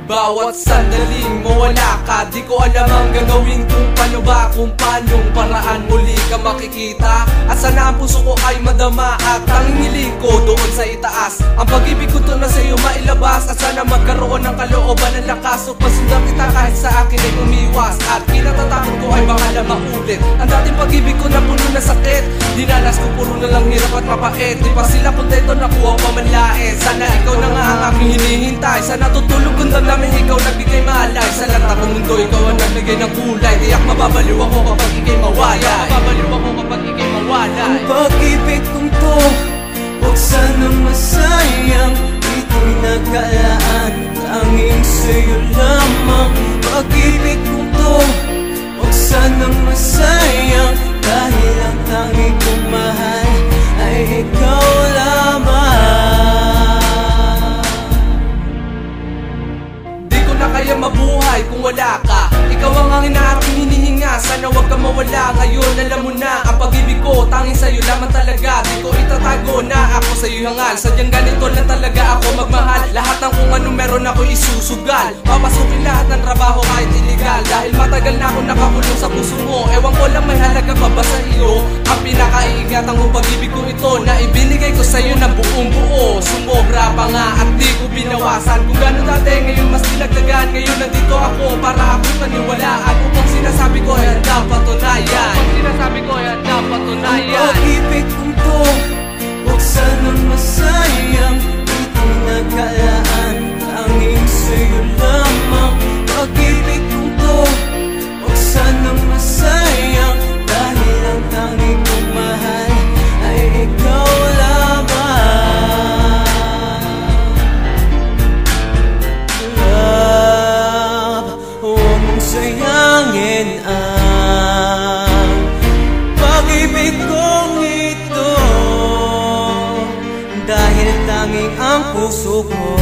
Bawat sandaling mawala ka, di ko alam ang gagawin kung paano ba, kung paanong paraan muli ka makikita. At sana ang puso ko ay madama at tanging hiling ko doon sa itaas. Ang pag-ibig ko to na sa'yo mailabas, at sana magkaroon ng kalooban ng lakas. So pasundan kita kahit sa akin ay umiwas, at kinatatakot ko ay baka na maulit ang dating pag-ibig ko na puno na sakit. Dinalas ko puro na lang hirap at mapait, di pa sila kontento nakuha pa man lain. Sana ikaw na nga ang aking hinihintay, sana tutulog kung damdamin ikaw nagbigay malay. Sa lahat ng mundo ikaw ang naglagay ng kulay, tiyak mababaliw ako kapag ikay mawala. Mababaliw ako kapag ikay mawala. Ang pag-ibig kong to, huwag sanang masayang, dito'y nagkalaan, tanging sa'yo lamang. Pag-ibig kong to, huwag sanang masayang, dahil ang tanging kong mahal ay ikaw lamang. Di ko na kaya mabuhay kung wala ka, ikaw ang aking hinihinga. Sana wag ka mawala ngayon, alam mo na ang pag-ibig ko tanging sa'yo lamang talaga. Di ko itatago na ako sa'yo hangal, sadyang ganito lang talaga ako magmahal. Lahat ng kung ano meron ako isusugal, papasukin lahat ng trabaho kahit iligal. Dahil matagal na ako nakakulong sa puso mo, ewan ko lang may halaga pa ba sa iyo. Ang pinakaiingatan ko pag-ibig ko ito, na ibinigay ko sa'yo ng buong buo. Sumobra pa nga at di ko binawasan, kung gano'n dati ngayon mas dinagdagan. Ngayon nandito ako para ako'y paniwalaan, upang sinasabi ko ay handa patunayan. Upang sinasabi ko ay handa patunayan. Ang pag-ibig kong to, huwag sanang masayang, dito'y nagkalaan, tanging sa'yo lamang. Pag-ibig kong to, huwag sanang masayang, dahil ang tanging kong mahal ay ikaw lamang. Love, huwag mong sayangin ang pag-ibig kong ito, dahil tanging ang puso ko